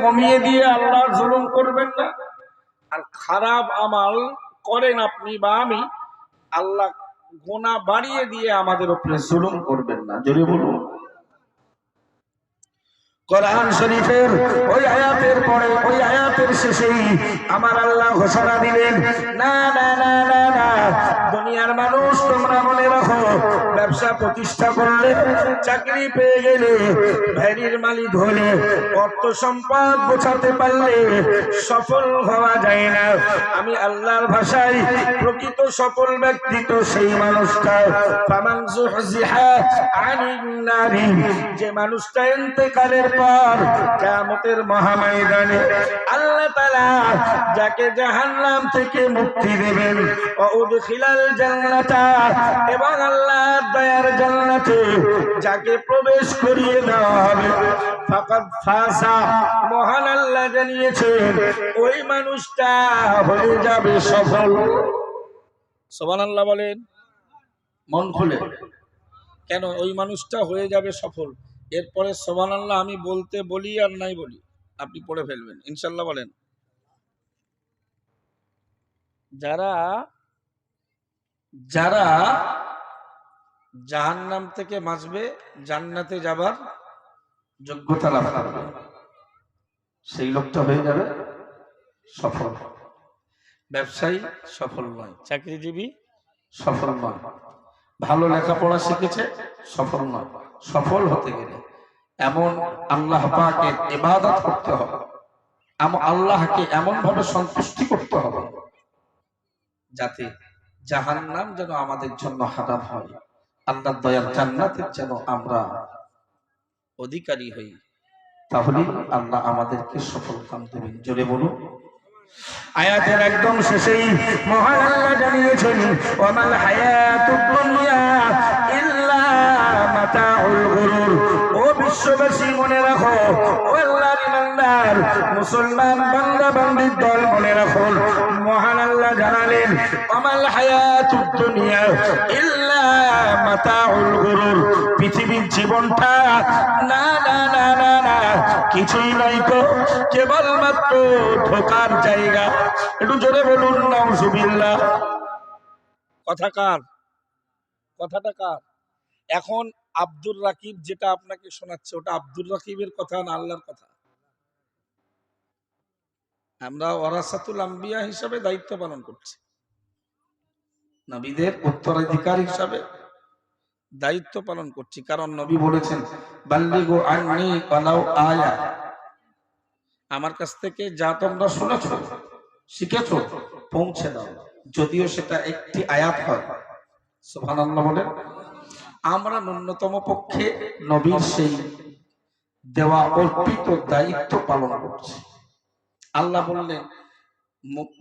কমিয়ে দিয়ে আল্লাহ জুলুম করবেন না, আর খারাপ আমাল করেন আপনি বা আমি, আল্লাহ গুনাহ বাড়িয়ে দিয়ে আমাদের উপরে জুলুম করবেন না। জোরে বলুন। কোরআন শরীফের ওই আয়াতের পরে ওই আয়াতের শেষেই আমার আল্লাহ ঘোষণা দিলেন, না না না না না, দুনিয়ার মানুষ তোমরা মনে রাখো, ব্যবসা প্রতিষ্ঠা করলে, চাকরি পেয়ে গেলে, ভ্যানির মালিক হলে, অর্থ সম্পদ গোছাতে পারলে সফল হওয়া যায় না। আমি আল্লাহর ভাষায় প্রকৃত সফল ব্যক্তি তো সেই মানুষটা, ফামান যুহজিহা আনিন নারি, যে মানুষটা ইন্তেকালের পর কিয়ামতের মহাময়দানে আল্লাহ তাআলা যাকে জাহান্নাম থেকে মুক্তি দেবেন, ও উদখিলাল জান্নাতা, এবং আল্লাহর দয়ার জান্নাতে যাকে প্রবেশ করিয়ে দেওয়া হবে, ফাকাদ ফাযা, মহান আল্লাহ জানিয়েছেন ওই মানুষটা হয়ে যাবে সফল। সুবহানাল্লাহ বলেন, মন খুলে। কেন ওই মানুষটা হয়ে যাবে সফল? এরপরে সুবহানাল্লাহ আমি বলতে বলি আর নাই বলি, আপনি পড়ে ফেলবেন ইনশাআল্লাহ। বলেন, যারা যারা জাহান্নাম থেকে বাঁচবে, জান্নাতে যাবার যোগ্যতা লাভ করবে, সেই লোকটা হয়ে যাবে সফল। ব্যবসায়ী সফল নয়, চাকরিজীবী সফল নয়, ভালো লেখাপড়া শিখেছে সফল নয়। সফল হতে গেলে এমন আল্লাহ পাকের ইবাদত করতে হবে, আল্লাহকে এমন ভাবে সন্তুষ্টি করতে হবে যাতে জাহান্নাম যেন আমাদের জন্য হারাম হয়, আল্লাহর দয়ার জান্নাতের যেন আমরা অধিকারী হই। তাহলে আল্লাহ আমাদেরকে সফল কাম দেবেন। জোরে বলুন। আয়াতের একদম শেষেই মহান আল্লাহ জানিয়েছেন, ওয়ামাল হায়াতুদ দুনিয়া ইল্লা মাতাউল গুরুর। ও বিশ্ববাসী মনে রাখো, ও আল্লাহর ইমানদার মুসলমান বান্দা বান্দির দল মনে রাখো, মহান আল্লাহ জানালেন ওয়ামাল হায়াতুদ দুনিয়া ইল্লা মাতাউল গুরুর। পৃথিবীর জীবনটা না না না না না কিছুই নাই তো, কেবলমাত্র ধোঁকার জায়গা। একটু জোরে বলুন নাউজুবিল্লাহ। কথা কার? কথাটা কার? এখন আব্দুর রাকিব যেটা আপনাকে শোনাচ্ছে, ওটা আব্দুর রাকিবের কথা না আল্লাহর কথা? আমরা ওয়ারাসাতুল আম্বিয়া হিসাবে দায়িত্ব পালন করছি, নবীদের উত্তরাধিকার হিসাবে দায়িত্ব পালন করছি। কারণ নবী বলেছেন, বাল্লিগু আন্নী ওয়ালাউ আয়া, আমার কাছ থেকে যা তোমরা শুনেছো শিখেছো পৌঁছে দাও, যদিও সেটা একটি আয়াত হয়। সুবহানাল্লাহ বলেন। আমরা ন্যূনতম পক্ষে নবীর সেই দেওয়া অর্পিত দায়িত্ব পালন করছি। আল্লাহ বললেন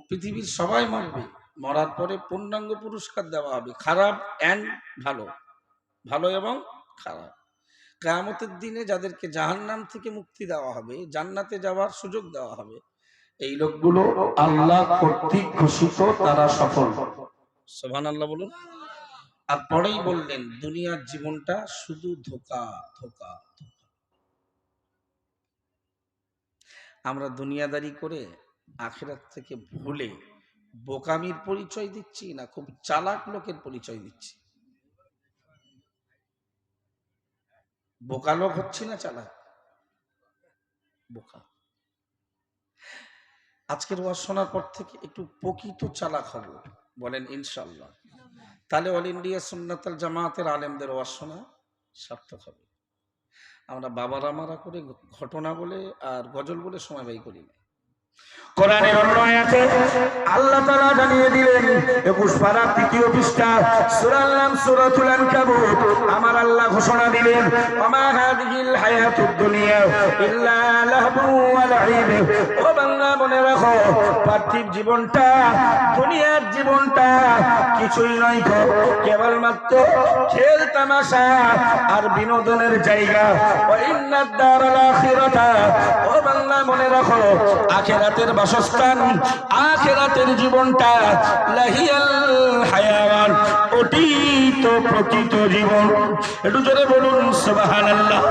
পৃথিবীর সবাই মরবে, মরার পরে পূর্ণাঙ্গ পুরস্কার দেওয়া হবে, খারাপ এন্ড ভালো, ভালো এবং খারাপ। কিয়ামতের দিনে যাদেরকে জাহান্নাম থেকে মুক্তি দেওয়া হবে, জান্নাতে যাওয়ার সুযোগ দেওয়া হবে, এই লোকগুলো আল্লাহ কর্তৃক ঘোষিত তারা সফল। সুবহানাল্লাহ বলুন। আর পরেই বললেন দুনিয়ার জীবনটা শুধু ধোঁকা ধোঁকা ধোঁকা। আমরা দুনিয়াদারি করে আখিরাত থেকে ভুলে বোকামির পরিচয় দিচ্ছি, না খুব চালাক লোকের পরিচয় দিচ্ছি? বোকা লোক হচ্ছি না চালাক? বোকা। আজকের ওয়াজ শোনার পর থেকে একটু প্রকৃত চালাক হব, বলেন ইনশাআল্লাহ। তাহলে অল ইন্ডিয়া সুন্নাতুল জামাতের আলেমদের ওয়াজ শোনা সার্থক হবে। আমরা বাবারা মারা করে ঘটনা বলে আর গজল বলে সময় ব্যয় করি না। কোরআনের অন্য আয়াতে আল্লাহ তাআলা জানিয়ে দিলেন 21 পারা 3য় পৃষ্ঠা, সূরার নাম সূরাতুল আনকাবুত। আমার আল্লাহ ঘোষণা দিলেন ওমা হাযিহিল হায়াতুদ দুনিয়া ইল্লা লাহবু ওয়া লাইব। ও বান্দা মনে রাখো, পার্থিব জীবনটা, দুনিয়ার জীবনটা কিছুই নয়, কেবলমাত্র খেল তামাশা আর বিনোদনের জায়গা। ওয়া ইন্নাদ দারাল আখিরাতা, ও বান্দা মনে রাখো রাখো আখিরাতের বাসস্থান, আখিরাতের জীবনটা লাহিয়াল হায়াওয়ান, ওটি তো প্রকৃত জীবন। একটু জোরে বলুন সুবহানাল্লাহ,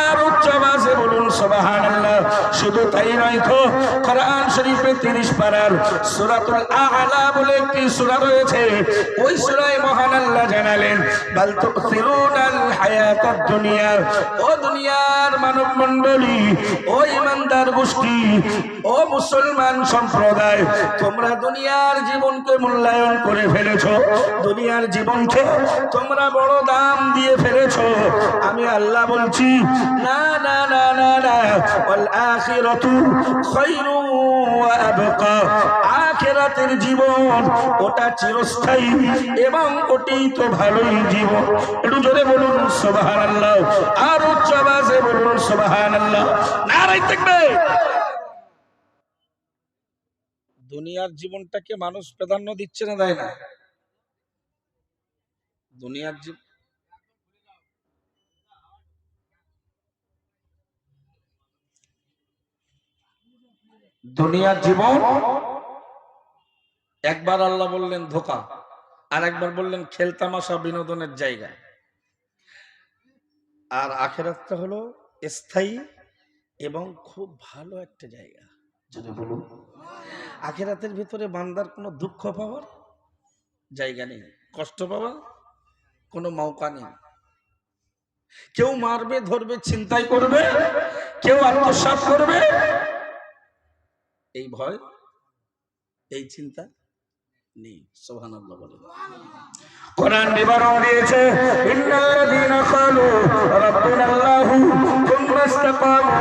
আর উচ্চ আওয়াজে বলুন সুবহানাল্লাহ। শুধু তাই নয় তো, কোরআন শরীফে 30 পারার সূরাতুল আ'লা বলে একটি সূরা রয়েছে, ওই সূরায় মহান আল্লাহ জানালেন বাল তুসিরুনাল হায়াতাদ দুনিয়া, ও দুনিয়ার মানব মণ্ডলী, ও ইমানদার গোষ্ঠী, ও মুসলমান সম্প্রদায়, তোমরা দুনিয়ার জীবনকে মূল্যায়ন করে ফেলেছো, দুনিয়ার জীবনকে তোমরা বড় দাম দিয়ে ফেলেছো। আমি আল্লাহ বলছি না না না না না, ওয়াল আখিরাতু খায়রু ওয়া আবকা, আখিরাতের জীবন ওটা চিরস্থায়ী এবং ওটি তো ভালোই জীবন। একটু জোরে বলুন সুবহানাল্লাহ, আর উচ্চ আওয়াজে বলুন সুবহানাল্লাহ, নারায়ে তাকবীর। দুনিয়ার জীবনটাকে মানুষ প্রাধান্য দিচ্ছে না, দেয় না? দুনিয়ার জীবন একবার আল্লাহ বললেন ধোঁকা, আর একবার বললেন খেলতামাশা, বিনোদনের জায়গা। আর আখিরাতটা হলো স্থায়ী এবং খুব ভালো একটা জায়গা। যদি বলুন, আখিরাতের ভিতরে বান্দার কোনো দুঃখ পাওয়ার জায়গা নেই, কষ্ট পাওয়ার কোনো মৌকা নেই। কেউ মারবে, ধরবে, ছিনতাই করবে, কেউ আত্মসাৎ করবে, এই ভয়, এই চিন্তা নেই। সুবহানাল্লাহ বলেন। কোরআন বিবরণ দিয়েছে ইন্নাল্লাযীনা ক্বালু রাব্বুনাল্লাহু থুম্মা ইসতাকামু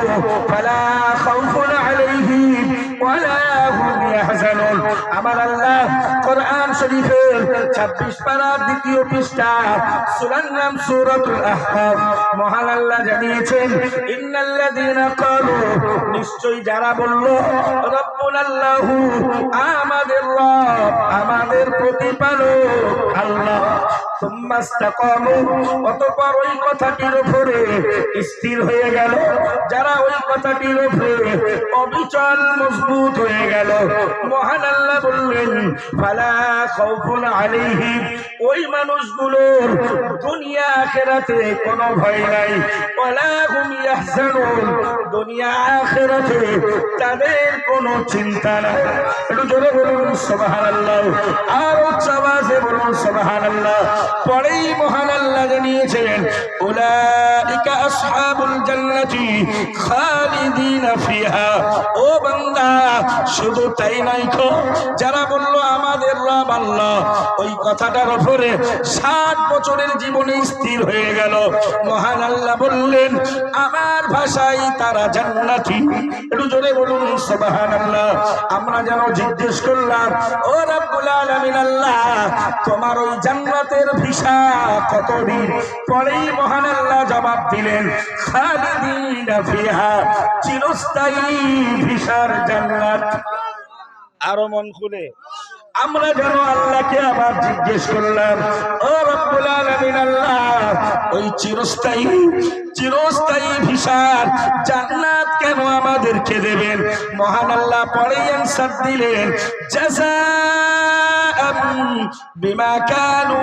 ফালা খাউফুন আলাইহিম ওয়ালা হুম ইয়াহজানুন। আমার আল্লাহ কোরআন শরীফের 26 পারার 2য় পৃষ্ঠা, সূরার নাম সূরাতুল আহকাফ, মহান আল্লাহ জানিয়েছেন ইন্নাল্লাযীনা ক্বালু, নিশ্চয়ই যারা বলল রাব্বুনাল্লাহু, আমাদের রব, আমাদের প্রতিপালক আল্লাহ, সুম্মা ইসতাকামু, অতঃপর ওই কথাটির উপরে স্থির হয়ে গেল, যারা ওই কথাটির উপরে অবিচল মজবুত হয়ে গেল, মহান আল্লাহ বললেন ফালা খাউফুন আলাইহিম, ওই মানুষগুলোর দুনিয়া আখিরাতে কোনো ভয় নাই, ওয়ালা হুম ইয়াহজানুন, দুনিয়া আখিরাতে তাদের কোনো চিন্তা নাই। একটু জোরে বলুন সুবহানাল্লাহ, আর উচ্চ আওয়াজে বলুন সুবহানাল্লাহ। পরেই মহান আল্লাহ জানিয়েছেন উলাইকা আসহাবুল জান্নাতি খালিদিনা ফিহা। ও বান্দা, শুধু তাই নয় তো, যারা বলল আমাদের রব আল্লাহ, ওই কথাটার উপরে 60 বছরের জীবনে স্থির হয়ে গেল, মহান আল্লাহ বললেন আমার ভাষায় তারা জান্নাতি। একটু জোরে বলুন সুবহানাল্লাহ। আমরা যেন জিজ্ঞেস করলাম ও রব্বুল আলামিন আল্লাহ, তোমার ওই জান্নাতের ভিসা কতদিন? পরেই মহান আল্লাহ জবাব দিলেন খালিদিনা ফিহা, চিরস্থায়ী ভিসার জান্নাত। আরো মন খুলে আমরা যেন আল্লাহকে আবার জিজ্ঞেস করলাম ও রব্বুল আলামিন আল্লাহ, ওই চিরস্থায়ী ভিসার জান্নাত কেন আমাদেরকে দেবেন? মহান আল্লাহ পরে অ্যানসার দিলেন জাযাআম বিমা কানু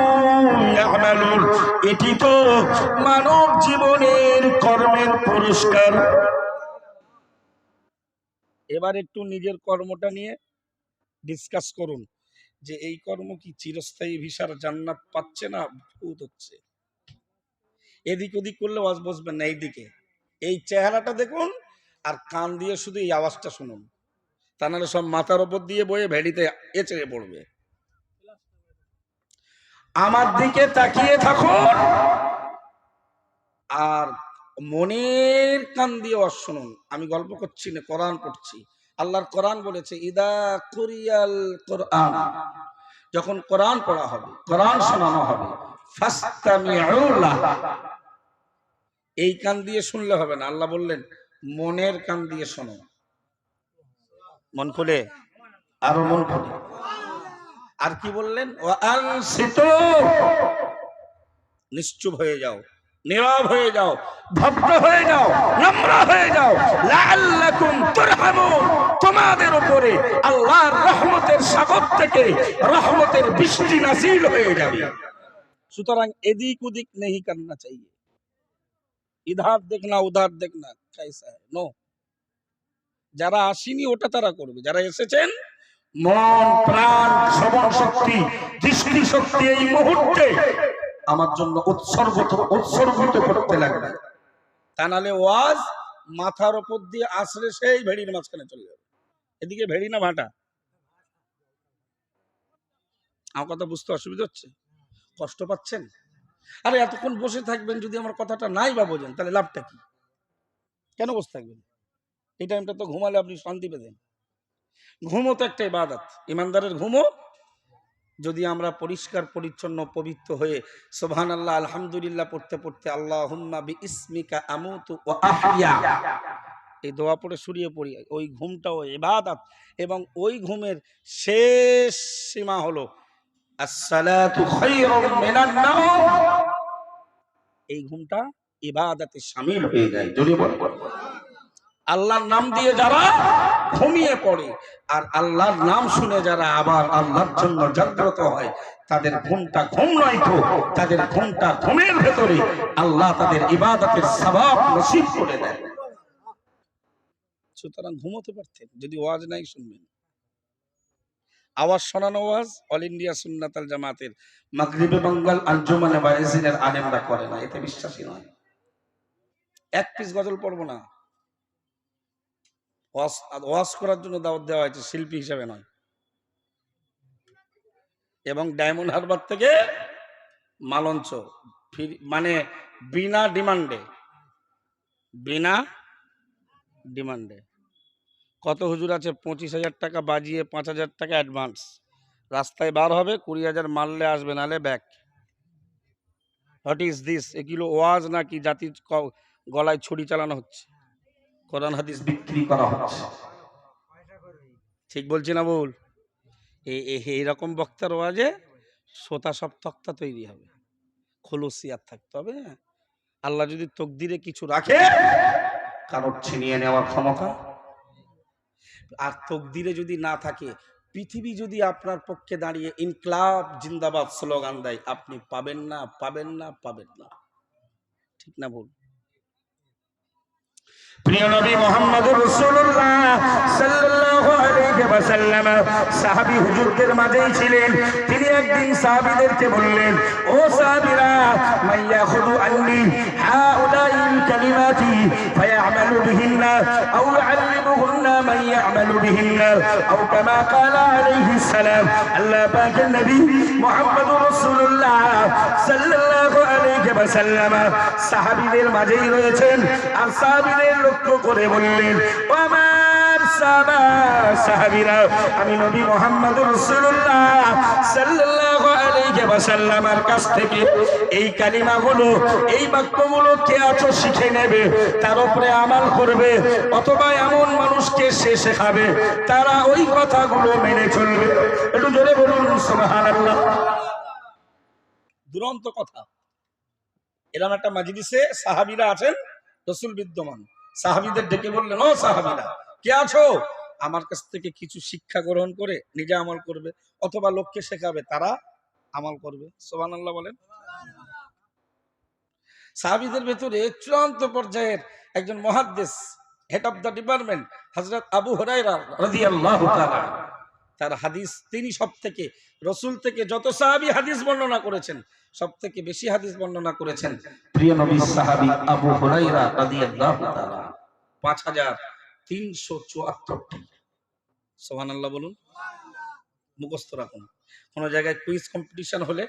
ইয়ামালুন, এটি তো মানব জীবনের কর্মের পুরস্কার। এবার একটু নিজের কর্মটা নিয়ে ডিসকাস করুন যে এই কর্ম কি চিরস্থায়ী ভিসার জান্নাত পাচ্ছে না ভূত হচ্ছে? এদিক ওদিক করলে ওয়াজ বসবেন না, এইদিকে এই চেহারাটা দেখুন আর কান দিয়ে শুধু এই আওয়াজটা শুনুন, তা নাহলে সব মাথার ওপর দিয়ে বয়ে ভেড়িতে এচড়ে পড়বে। আমার দিকে তাকিয়ে থাকুন আর মনের কান দিয়ে ওয়াজ শুনুন। আমি গল্প করছি না, কোরআন পড়ছি। আল্লাহর কোরআন বলেছে ইদা কুরিয়াল কোরআন, যখন কোরআন পড়া হবে, কোরআন শোনানো হবে, ফাসতামিউ লাহু, এই কান দিয়ে শুনলে হবে না, আল্লাহ বললেন মনের কান দিয়ে শোনো। মন খুলে, আরো মন খুলে। আর কি বললেন? ওয়া আনসিতু, নিশ্চুপ হয়ে যাও, নীরব হয়ে যাও, ভদ্র হয়ে যাও, নম্র হয়ে যাও, লাআল্লাকুম তুরহামুন, উপরে আল্লাহর রহমতের সাগর থেকে রহমতের বৃষ্টি নাযিল হয়ে যাবে। সুতরাং এদিক ওদিক नहीं करना चाहिए, इधर देखना उधर देखना कैसा है, नो। যারা আসেনি ওটা তারা করবে, যারা এসেছেন মন প্রাণ শ্রবণ শক্তি দৃষ্টি শক্তি এই মুহূর্তে আমার জন্য উৎসর্গিত করতে লাগবে। তা নাহলে ওয়াজ মাথার উপর দিয়ে আসলে সেই ভেড়ির মাঝখানে চলে যাবে। এদিকে ভেড়ি না ভাটা? আমার কথা বুঝতে অসুবিধা হচ্ছে? কষ্ট পাচ্ছেন? আরে এতক্ষণ বসে থাকবেন, যদি আমার কথাটা নাই বা বোঝেন তাহলে লাভটা কি? কেন বসে থাকবেন? এই টাইমটা তো ঘুমালে আপনি শান্তি পেতেন। ঘুমও তো একটা ইবাদত, ইমানদারের ঘুমও। যদি আমরা পরিষ্কার পরিচ্ছন্ন পবিত্র হয়ে সুবহানাল্লাহ আলহামদুলিল্লাহ পড়তে পড়তে আল্লাহুম্মা বিইসমিকা আমুতু ওয়া আহইয়া এই দোয়া পড়ে শুরিয়ে পড়ি, ওই ঘুমটাও ইবাদত। এবং ওই ঘুমের শেষ সীমা হলো আসসালাতু খায়রুম মিনান নাওম। এই ঘুমটা ইবাদতে শামিল হয়ে যায়। যদি বল আল্লাহর নাম দিয়ে যারা ঘুমিয়ে পড়ে আর আল্লাহর নাম শুনে যারা আবার আল্লাহর জন্য জাগ্রত হয়, তাদের ঘুমটা ঘুম নয় তো, তাদের ঘুমটা ঘুমের ভেতরে আল্লাহ তাদের ইবাদতের সওয়াব নসিব করে দেন। সুতরাং ঘুমোতে পারতেন যদি ওয়াজ নাই শুনবেন। আওয়াজ শোনানো ওয়াজ অল ইন্ডিয়া সুন্নাতাল জামাতের মাগরিবে বাঙ্গাল আঞ্জুমানে ওয়াইজিনের আলেমরা করে না, এতে বিশ্বাসী নয়। এক পিস গজল পড়বো না, ওয়াজ করার জন্য দাওয়াত দেওয়া হয়েছে, শিল্পী হিসেবে নয়। এবং ডায়মন্ড হারবার থেকে মালঞ্চ মানে বিনা ডিমান্ডে কত হুজুর আছে 25,000 টাকা বাজিয়ে 5,000 টাকা অ্যাডভান্স, রাস্তায় বার হবে 20,000 মারলে আসবে, নালে ব্যাক। What is this? এগুলো ওয়াজ নাকি জাতির গলায় ছুরি চালানো হচ্ছে, কোরআন হাদিস বিক্রি করা হচ্ছে? ঠিক বলছি না ভুল? এইরকম বক্তার ওয়াজে শ্রোতা সব তক্তা তৈরি হবে, খলুসিয়াত থাকতে হবে। আল্লাহ যদি তকদিরে কিছু রাখে কারোর ছিনিয়ে নেওয়ার ক্ষমতা, আর তকদিরে যদি না থাকে, পৃথিবী যদি আপনার পক্ষে দাঁড়িয়ে ইনকলাব জিন্দাবাদ স্লোগান দেয়, আপনি পাবেন না, পাবেন না, পাবেন না। ঠিক না ভুল? প্রিয় নবী মুহাম্মদুর রাসূলুল্লাহ সাল্লাল্লাহু আলাইহি ওয়াসাল্লাম সাহাবী হুজুরদের মাঝেই ছিলেন। তিনি একদিন সাহাবীদেরকে বললেন, ও সাহাবীরা, মাইয়াখুযু আন্নি হাউলাইল কালিমাতি ফায়ামালু বিহিন্না আও ইউআল্লিমুহুন্না মান ইয়ামালু বিহিন্না আও কামা ক্বালা আলাইহিস সালাম। আল্লাহ পাকের নবী মুহাম্মদুর রাসূলুল্লাহ সাল্লাল্লাহু আলাইহি ওয়াসাল্লাম সাহাবীদের মাঝেই রয়েছেন। আর সাহাবীদের লক্ষ্য করে বললেন, ও আমার সাহাবীরা, আমি নবী মুহাম্মদুর রাসূলুল্লাহ সাল্লাল্লাহু আলাইহি ওয়াসাল্লামের কাছ থেকে এই কালিমাগুলো, এই বাক্যগুলো কে আছো শিখে নেবে, তার উপরে আমল করবে, অথবা এমন মানুষকে সে শেখাবে তারা ওই কথাগুলো মেনে চলবে। একটু জোরে বলুন সুবহানাল্লাহ। দুরন্ত কথা। এরকম একটা মাজলিসে সাহাবীরা আছেন, রাসূল বিদ্যমান। সাহাবীদের ডেকে বললেন, ও সাহাবীরা, কে আছো? আমার কাছ থেকে কিছু শিক্ষা গ্রহণ করে নিজে আমল করবে, অথবা লোককে শেখাবে, তারা আমল করবে। সুবহানাল্লাহ বলেন। সাহাবীদের ভেতরে চূড়ান্ত পর্যায়ের একজন মুহাদ্দিস, হেড অফ দ্য ডিপার্টমেন্ট, হযরত আবু হুরায়রা রাদিয়াল্লাহু তাআলা, তার হাদিস, তিনি সব থেকে রাসূল থেকে যত সাহাবী হাদিস বর্ণনা করেছেন, সব থেকে বেশি হাদিস বর্ণনা করেছেন প্রিয় নবী সাহাবী আবু হুরায়রা রাদিয়াল্লাহু তাআলা, 5374টি। সুবহানাল্লাহ বলুন। মুখস্থ রাখুন। কোন জায়গায় কুইজ কম্পিটিশন হলে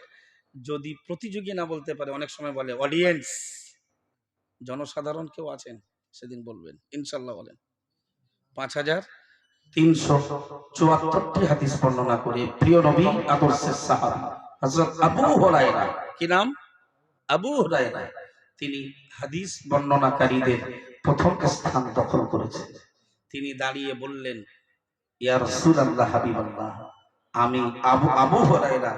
যদি প্রতিযোগী না বলতে পারে, অনেক সময় বলে অডিয়েন্স, জনসাধারণ কেউ আছেন, সেদিন বলবেন ইনশাআল্লাহ। বলেন 5374টি হাদিস বর্ণনা করে প্রিয় নবী আদর্শের সাহাবী হযরত আবু হুরায়রা, কি নাম? আবু হুরায়রা, তিনি হাদিস বর্ণনাকারীদের প্রথম স্থান দখল করেছেন। তিনি দাঁড়িয়ে বললেন, ইয়া রাসূলুল্লাহ, হাবিবাল্লাহ, আমি আবু হুরায়রা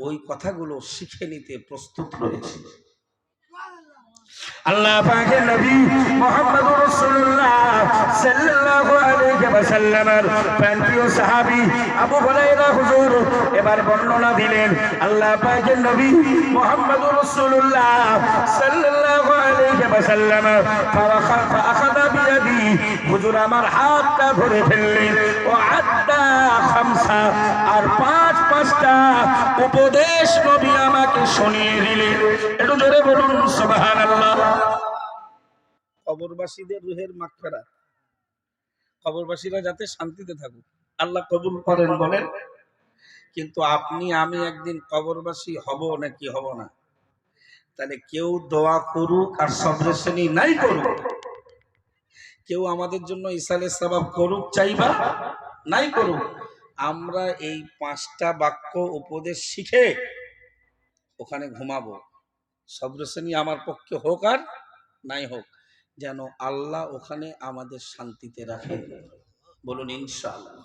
ওই কথাগুলো শিখে নিতে প্রস্তুত রয়েছি। আল্লাহ পাকের নবী মুহাম্মদুর রাসূলুল্লাহ সাল্লাল্লাহু আলাইহি ওয়াসাল্লাম ওয়াসাল্লামের প্রিয় সাহাবী আবু হুরায়রা হুজুর এবার বর্ণনা দিলেন আল্লাহ পাকের নবী মুহাম্মদুর রাসূলুল্লাহ সাল্লাল্লাহু আলাইহি ওয়াসাল্লাম ফাআখাযা বিয়াদি হুজুর আমার হাতটা ধরে ফেললেন ও আদ্দা খামসা আর পাঁচটা উপদেশ নবী আমাকে শুনিয়ে দিলেন। একটু জোরে বলুন সুবহানাল্লাহ। কবরবাসীদের রুহের মাগফিরাত, কবরবাসীরা যাতে শান্তিতে থাকুক আল্লাহ কবুল করেন বলেন। কিন্তু আপনি আমি একদিন কবরবাসী হব নাকি হব না, তাহলে কেউ দোয়া করুক আর সবরেশনী নাই করুক, কেউ আমাদের জন্য ইসালে সওয়াব করুক চাইবা নাই করুক, আমরা এই 5টা বাক্য উপদেশ শিখে ওখানে ঘুমাবো। সবরেশনী আমার পক্ষে হোক আর নাই হোক, যেন আল্লাহ ওখানে আমাদের শান্তিতে রাখেন, বলুন ইনশাআল্লাহ।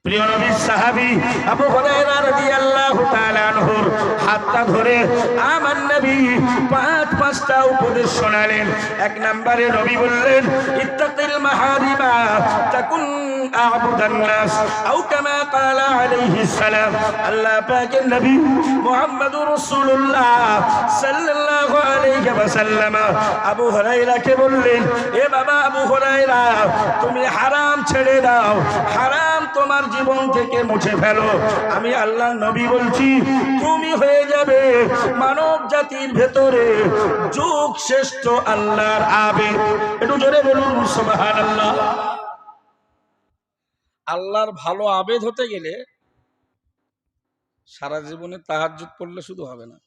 প্রিয় নবীর সাহাবী আবু হুরায়রা রাদিয়াল্লাহু তাআলা আনহুর হাতটা ধরে আমার নবী পাঁচটা উপদেশ শোনালেন। এক নম্বরে নবী বললেন ইত্তাকিল মাহারিবা তাকুন আ'বুদান নাস আও কামা ক্বালা আলাইহিস সালাম। আল্লাহ পাকের নবী মুহাম্মদুর রাসূলুল্লাহ সাল্লাল্লাহু আলাইহি ওয়াসাল্লাম আবু হুরায়রাকে বললেন, এ বাবা আবু হুরায়রা, তুমি হারাম ছেড়ে দাও, হারাম তোমার জীবন থেকে মুছে ফেলো। আমি আল্লাহ নবী বলছি, তুমি হয়ে যাবে মানব জাতির ভেতরে যুগ শ্রেষ্ঠ আল্লাহর আবেদ। একটু জোরে বলুন সুবহানাল্লাহ। আল্লাহর ভালো আবেদ হতে গেলে সারা জীবনে তাহাজ্জুদ পড়লে শুধু হবে না,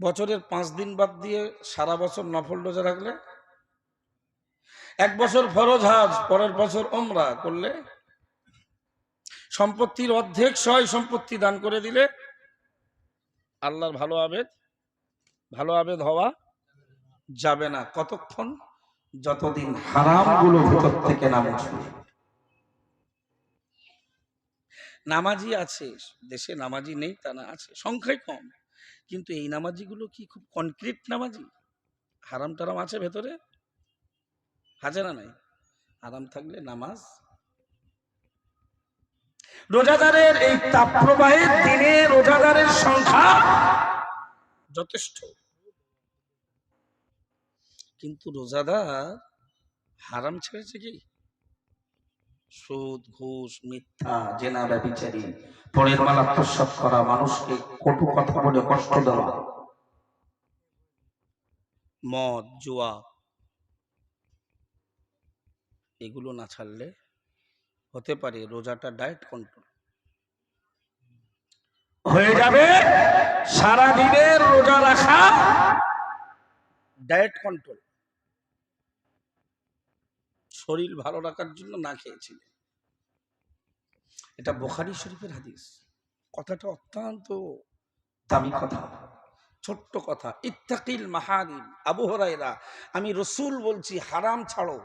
বছরের 5 দিন বাদ দিয়ে সারা বছর নফল রোজা রাখলে, 1 বছর ফরজ হজ, পরের বছর উমরা করলে, সম্পত্তির অর্ধেক সয় সম্পত্তি দান করে দিলে আল্লাহর ভালো আবেদ হওয়া যাবে না। কতক্ষণ? যতদিন হারামগুলো ভিতর থেকে না মুছবে। নামাজি আছে দেশে, নামাজি নেই তা না, আছে, সংখ্যায় কম, কিন্তু এই নামাজিগুলো কি খুব কনক্রিট নামাজি? হারাম টারাম আছে ভেতরে, আছে না নাই? হারাম থাকলে নামাজ। রোজাদারের এই তাপপ্রবাহের দিনে রোজাদারের সংখ্যা যথেষ্ট, কিন্তু রোজাদার হারাম ছেড়েছে কি? সুদ, ঘুষ, মিথ্যা, জেনা, ব্যভিচারী, পরের মাল আত্মসাৎ করা, মানুষকে কটু কথা বলে কষ্ট দেওয়া, মদ, জুয়া, এগুলো না ছাড়লে হতে পারে রোজাটা ডায়েট কন্ট্রোল হয়ে যাবে। সারা দিনের রোজা রাখা ডায়েট কন্ট্রোল, শরীর ভালো রাখার জন্য না খেয়েছিলেন। এটা বুখারী শরীফের হাদিস। কথাটা অত্যন্ত দামি কথা, ছোট্ট কথা। ইত্তাকিল মাহারিম, আবু হুরায়রা, আমি রাসূল বলছি হারাম ছাড়ো,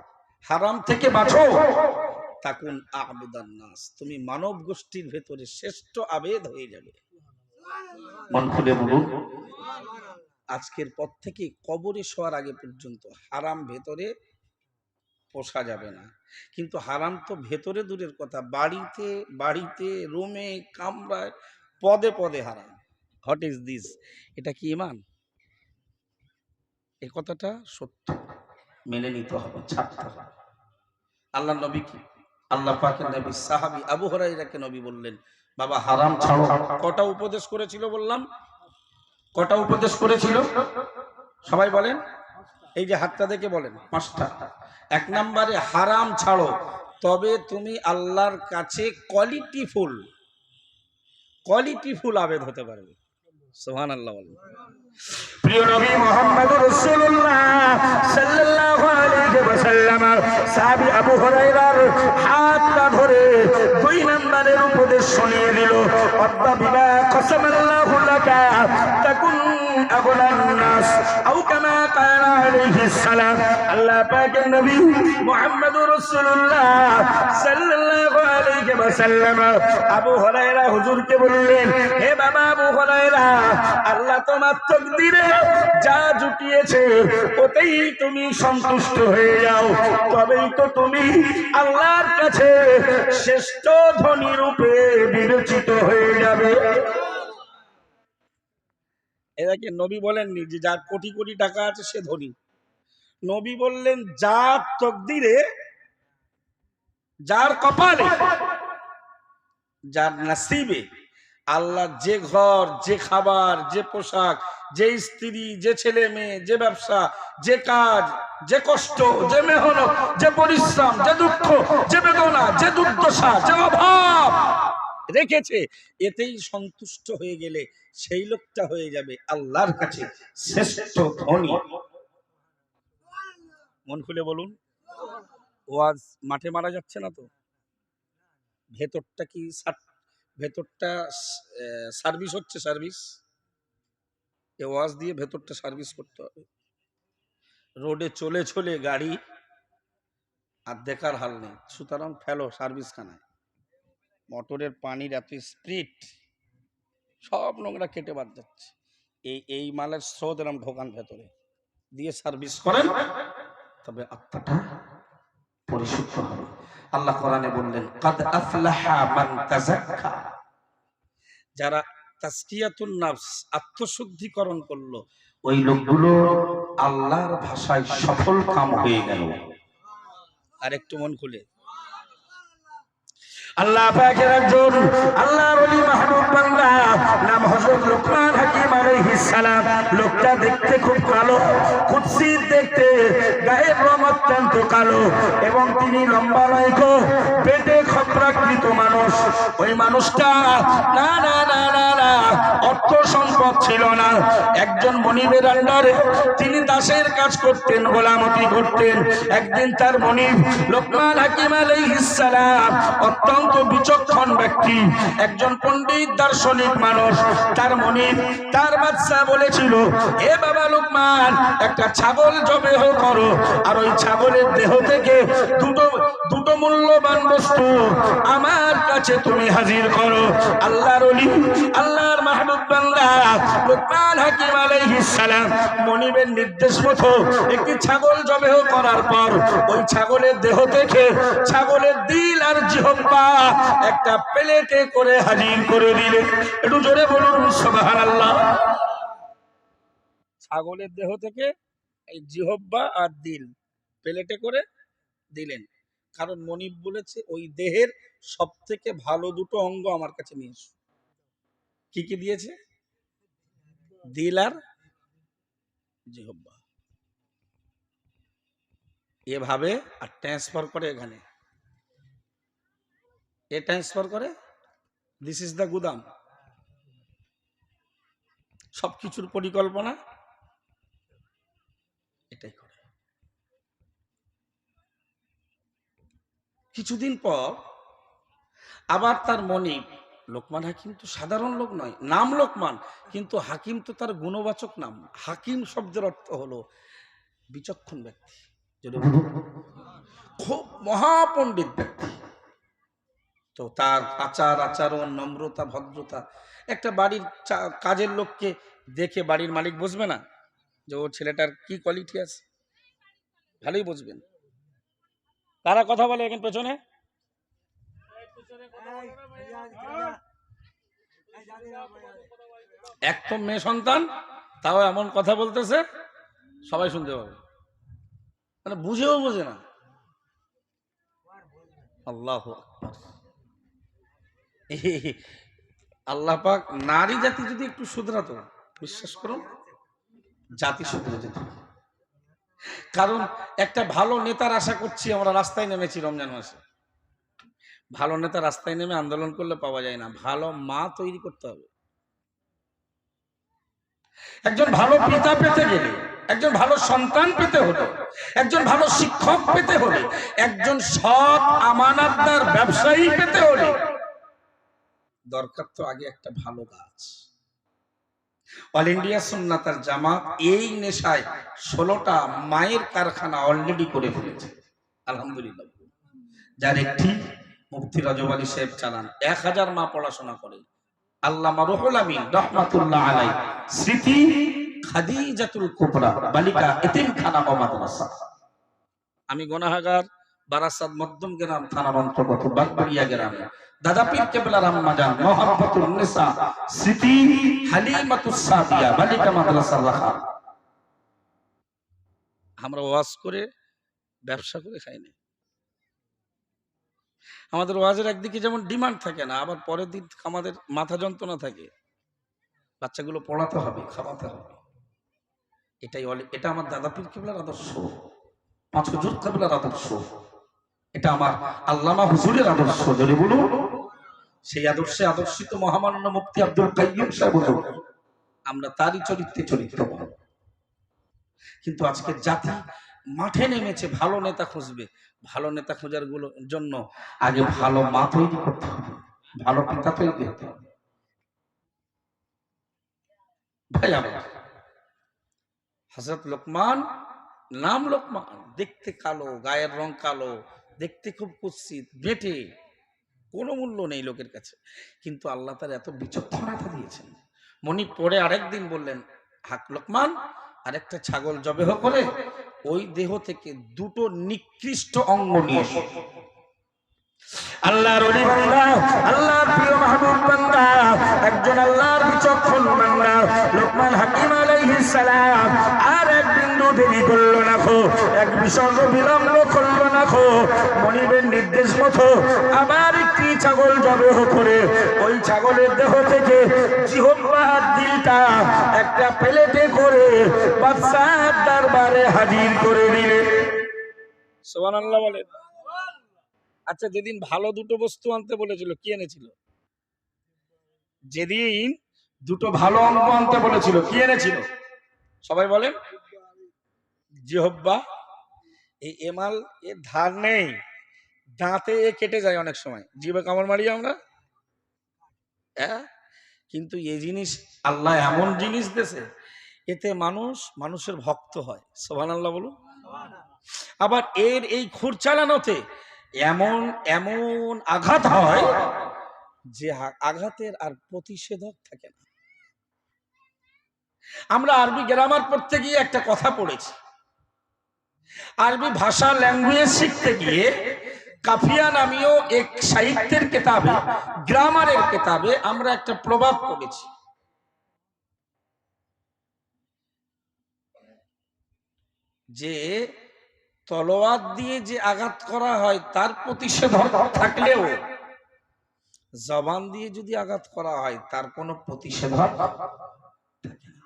হারাম থেকে বাঁচো। তাকুন আ'বুদান নাস, তুমি মানব গোষ্ঠীর ভেতরে শ্রেষ্ঠ আবেদ হয়ে যাবে। মন খুলে বলুন। আজকের পর থেকে কবরে শোয়ার আগে পর্যন্ত হারাম ভেতরে পোষা যাবে না। কিন্তু হারাম তো ভেতরে দূরের কথা, বাড়িতে রুমে কামরায় পদে পদে হারাম। What is this? এটা কি ঈমান? এই কথাটা সত্য, মেনে নিতে হবে, ছাড়তে হবে। আল্লাহ নবী কি, আল্লাহ পাকের নবী সাহাবী আবু হুরায়রাকে নবী বললেন, বাবা হারাম ছাড়ো। কটা উপদেশ করেছিল বললাম? কটা উপদেশ করেছিল? সবাই বলেন, এই যে হাতটা দেখে বলেন। 5টা। 1 নম্বরে হারাম ছাড়ো, তবে তুমি আল্লাহর কাছে কোয়ালিটিফুল আবেদ হতে পারবে। সুবহানাল্লাহ বলেন। প্রিয় নবী মুহাম্মদুর রাসূলুল্লাহ সাল্লাল্লাহু আলাইহি ওয়াসাল্লাম সাহাবী আবু হুরায়রার হাতটা ধরে 2 নম্বরের উপদেশ শুনিয়ে দিল। আব্বা বিমা কসামাল্লাহু লাকা তাকুন আবুলান নাস আও কামা ক্বালা আলাইহিস সালাম। আল্লাহ পাকের নবী মুহাম্মদুর রাসূলুল্লাহ সাল্লাল্লাহু আলাইহি ওয়াসাল্লাম আবু হুরায়রা হুজুরকে বললেন, হে বাবা আবু হুরায়রা, আল্লাহ তোমার তকদিরে যা জুটিয়েছে ওতেই তুমি সন্তুষ্ট হয়ে যাও। তবেই তো তুমি আল্লাহর কাছে শ্রেষ্ঠ ধনী রূপে বিবেচিত হয়ে যাবে। এটাকে নবী বলেননি যে যার কোটি কোটি টাকা আছে সে ধনী। নবী বললেন যার তকদিরে, যার কপালে, যার নসিবে আল্লাহ যে ঘর, যে খাবার, যে পোশাক, যে স্ত্রী, যে ছেলে মেয়ে, যে ব্যবসা, যে কাজ, যে কষ্ট, যে মেহনত, যে পরিশ্রম, যে দুঃখ, যে বেদনা, যে দুর্দশা, যে অভাব রেখেছে, এতেই সন্তুষ্ট হয়ে গেলে সেই লোকটা হয়ে যাবে আল্লাহর কাছে শ্রেষ্ঠ ধনী। মন খুলে বলুন, ওয়াজ মাঠে মারা যাচ্ছে না তো? ভেতরটা কি ভেতরটা সার্ভিস হচ্ছে? সার্ভিস এ ওয়াজ দিয়ে ভেতরটা সার্ভিস করতে হবে। রোডে চলে চলে গাড়ি আর দেখার হাল নেই, সুতরাং ফেলো সার্ভিস খানায়। মোটরের পানির এত স্পিড, সব নোংরা কেটে বাদ যাচ্ছে। এই মালের স্রোত এরম ঢোকান ভেতরে দিয়ে সার্ভিস করেন, তবে আত্মাটা পরিশুদ্ধ হবে। আল্লাহ কোরআনে বললেন কাদ আফলাহা মান তাযাক্কা, যারা তাসকিয়াতুন নাফস আত্মশুদ্ধিকরণ করলো ওই লোকগুলো আল্লাহর ভাষায় সফল কাম হয়ে গেল। আর একটু মন খুলে, আল্লাহ পাকের একজন আল্লাহর ওলি মাহবুব বান্দা নাম হযরত লুকমান হাকিম আলাইহিস সালাম। লোকটা দেখতে খুব কালো, কুৎসিত দেখতে, গায়ের রং অত্যন্ত কালো এবং তিনি লম্বা লাইকো, পেটে খপরাকৃত মানুষ। ওই মানুষটা না না না না না অর্থ সম্পদ ছিল না। একজন মনিবের আন্ডারে তিনি দাসের কাজ করতেন, গোলামতি করতেন। একদিন তার মনিব লুকমান হাকিম আলাইহিস সালাম অত্যন্ত বিচক্ষণ ব্যক্তি, একজন পণ্ডিত দার্শনিক মানুষ। তার মনিব তার বাদশা বলেছিল, এ বাবা লুকমান, একটা ছাগল জবেহ করো আর ওই ছাগলের দেহ থেকে দুটো মূল্যবান বস্তু আমার কাছে তুমি হাজির করো। আল্লাহর ওলি, আল্লাহর মাহবুব বান্দা লুকমান হাকিম আলাইহিস সালাম মনিবের নির্দেশ মতো একটি ছাগল জবেহ করার পর ওই ছাগলের দেহ থেকে ছাগলের দিল আর জিহ্বা একটা প্লেটে করে হাজির করে দিলেন। একটু জোরে বলুন সুবহানাল্লাহ। ছাগলের দেহ থেকে এই জিহ্বা আর দিল প্লেটে করে দিলেন, কারণ মনিব বলেছে ওই দেহের সব থেকে ভালো দুটো অঙ্গ আমার কাছে নিয়ে এসো। কি কি দিয়েছে? দিল আর জিহ্বা। এভাবে আর ট্রান্সফার করে এখানে, এ ট্রান্সফার করে দিস ইজ দ্য গুদাম। সবকিছুর পরিকল্পনা এটাই করে। কিছুদিন পর আবার তার মনিব, লোকমান হাকিম তো সাধারণ লোক নয়, নাম লোকমান, কিন্তু হাকিম তো তার গুণবাচক নাম। হাকিম শব্দের অর্থ হলো বিচক্ষণ ব্যক্তি, খুব মহাপণ্ডিত ব্যক্তি। তো তার আচার আচরণ, নম্রতা, ভদ্রতা, একটা বাড়ির কাজের লোককে দেখে বাড়ির মালিক বুঝবে না যে ও ছেলেটার কি কোয়ালিটি আছে? ভালোই বুঝবেন। কারা কথা বলে এখন পেছনে? এক তো মেয়ে সন্তান, তাও এমন কথা বলতেছে সবাই শুনতে পাবে, মানে বুঝেও বোঝে না। আল্লাহু আকবার। আল্লাহ পাক নারী জাতি যদি একটু শুধরাতো, বিশ্বাস করুন জাতি শুধরে যেত। কারণ একটা ভালো নেতার আশা করছি আমরা। রাস্তায় নেমেছি রমজান মাসে, ভালো নেতা রাস্তায় নেমে আন্দোলন করলে পাওয়া যায় না, ভালো মা তৈরি করতে হবে। একজন ভালো পিতা পেতে গেলে, একজন ভালো সন্তান পেতে হলে, একজন ভালো শিক্ষক পেতে হলে, একজন সৎ আমানতদার ব্যবসায়ী পেতে হলে দরকার তো আগে একটা ভালো গাছ। অল ইন্ডিয়া সুন্নাত জামাত এই নেশায় 16টা মায়ের কারখানা অলরেডি করে ফেলেছে, আলহামদুলিল্লাহ। যার একটি মুফতি রজব আলী সাহেব চালান, 1000 মা পড়াশোনা করে। আল্লামা রুহুল আমিন রাহমাতুল্লাহ আলাইহি স্মৃতি খাদিজাতুল কুবরা বালিকা এতিমখানা ও মাদ্রাসা। আমি গুনাহগার, বারাসাত মধ্যম গ্রাম থানার অন্তর্গত বাগবাড়িয়া গ্রামে দাদা পীর কেবলার আম্মা জান মুহাব্বতুন নিসা স্মৃতি হালিমাতুস সাদিয়া বালিকা মাদ্রাসার রাখা। আমরা ওয়াজ করে ব্যবসা করে খাই না। আমাদের ওয়াজের একদিকে যেমন ডিমান্ড থাকে না, আবার পরের দিন আমাদের মাথা যন্ত্রণা থাকে। বাচ্চাগুলো পড়াতে হবে, খাওয়াতে হবে। এটা আমার দাদা পীর কেবলার আদর্শ, পাঁচ হুজুর কেবলার আদর্শ, এটা আমার আল্লামা হুজুরের আদর্শ। যদি বলুন সেই আদর্শে আদর্শিত মহামান্য মুফতি আব্দুল কাইয়্যুম সাহেব হুজুর, আমরা তারই চরিত্রে চরিত্রবান। কিন্তু আজকে জাতি মাঠে নেমেছে ভালো নেতা খুঁজবে। ভালো নেতা খোঁজার জন্য আগে ভালো মা তৈরি করতে হবে, ভালো পিতা তৈরি করতে হবে। ভাই আমার হযরত লোকমান, নাম লোকমান, দেখতে কালো, গায়ের রং কালো, দেখতে খুব কুৎসিত, বেটে, কোনো মূল্য নেই লোকের কাছে, কিন্তু আল্লাহ তার এত বিচক্ষণতা দিয়েছেন। মনি পড়ে আরেকদিন বললেন, হাক লোকমান, আরেকটা ছাগল জবেহ করে ওই দেহ থেকে দুটো নিকৃষ্ট অঙ্গ নিয়ে এসো। আল্লাহর ওলি বান্দা, আল্লাহর প্রিয় মাহবুব বান্দা, একজন আল্লাহর বিচক্ষণ বান্দা লোকমান হাকিম আলাইহিস সালাম আর এক বিন্দু দেরি করলো না খো, এক বিসর্গ বিলম্ব করলো না খো। মনিবের নির্দেশ মতো আবার একটি ছাগল জবেহ করে ওই ছাগলের দেহ থেকে জিহ্বার দিলটা একটা প্লেটে করে বাদশার দরবারে হাজির করে দিলেন। সুবহানাল্লাহ বলেন। আচ্ছা, যেদিন ভালো দুটো বস্তু আনতে বলেছিল, কি এনেছিল? যেদিন দুটো ভালো অঙ্গ আনতে বলেছিল, কি এনেছিল? সবাই বলেন। জিহ্বা। এই এমাল এর ধার নেই, দাঁতে এ কেটে যায় অনেক সময়, জিভে কামড় মারি আমরা, হ্যাঁ। কিন্তু এই জিনিস আল্লাহ এমন জিনিস দিয়েছে, এতে মানুষের ভক্ত হয়। সুবহানাল্লাহ বলুন। আবার এর এই খুর চালানোতে এমন এমন আঘাত হয় যে আঘাতের আর প্রতিষেধক থাকে না। আমরা আরবি গ্রামার পড়তে গিয়ে একটা কথা পড়েছি, আরবি ভাষা ল্যাঙ্গুয়েজ শিখতে গিয়ে কাফিয়া নামীয় এক সাহিত্যের কিতাবে, গ্রামারের কিতাবে আমরা একটা প্রবাদ পড়েছি, যে তলোয়ার দিয়ে যে আঘাত করা হয় তার প্রতিষেধক থাকলেও জবান দিয়ে যদি আঘাত করা হয় তার কোনো প্রতিষেধক থাকে না।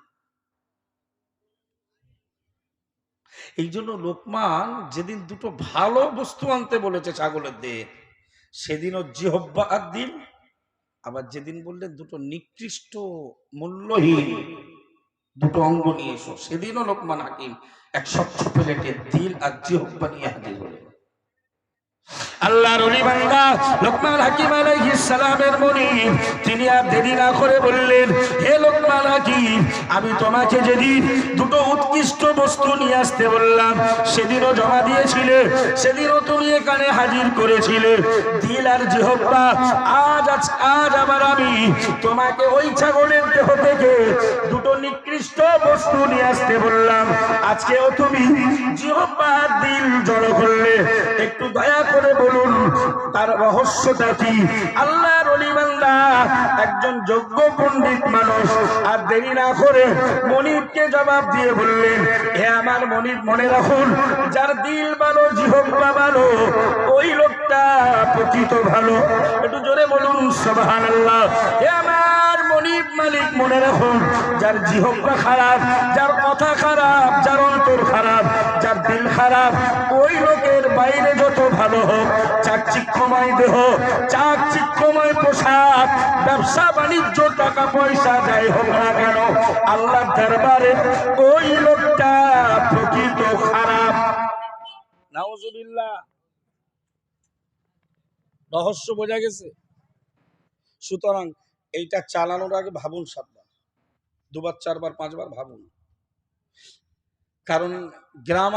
এই জন্য লোকমান যেদিন দুটো ভালো বস্তু আনতে বলেছে ছাগলের দেহে, সেদিনও জিহ্বা আর দিল, আবার যেদিন বললেন দুটো নিকৃষ্ট মূল্যহীন দুটো অঙ্গ নিয়ে এসো, সেদিনও লোকমান হাকিম এক স্বচ্ছ প্লেটে দিল আর জিহ্বা নিয়ে হাজির হলেন। আল্লাহর ওলি বান্দা লোকমান হাকিম আলাইহিস সালামের মুনিব, তিনি আর দেরি না করে বললেন, হে লোকমান হাকিম, আমি তোমাকে যেদিন দুটো উৎকৃষ্ট বস্তু নিয়ে আসতে বললাম সেদিনও জমা দিয়েছিলে, সেদিনও তুমি এখানে হাজির করেছিলে দিল আর জিহ্বা। আজ আবার আমি তোমাকে ওই ছাগলের দেহ থেকে দুটো নিকৃষ্ট বস্তু নিয়ে আসতে বললাম, আজকেও তুমি জিহ্বা আর দিল জড়ো করলে। একটু দয়া করে বলুন তার রহস্যটা কি? আল্লাহর ওলি বান্দা একজন যোগ্য পণ্ডিত মানুষ আর দেরি না করে মনিবকে জবাব দিয়ে বললেন, হে আমার মনিব, মনে রাখুন, যার দিল ভালো জিহ্বা ভালো ওই লোকটা প্রকৃত ভালো। একটু জোরে বলুন সুবহানাল্লাহ। হে আমার মনিব মালিক, মনে রাখুন, যার জিহ্বা খারাপ, যার কথা খারাপ, যার অন্তর খারাপ, যার দিল খারাপ, ওই লোকের বাইরে যত ভালো হোক, চাকচিক্যময় দেহ, চাকচিক্যময় পোশাক, ব্যবসা বাণিজ্য, টাকা পয়সা যাই হোক না কেন, আল্লাহর দরবারে ওই লোকটা প্রকৃত খারাপ। নাউজুবিল্লাহ। রহস্য বোঝা গেছে? সুতরাং এইটা চালানোর আগে ভাবুন, 7 বার, 2 বার, 4 বার, 5 বার ভাবুন। কারণ গ্রাম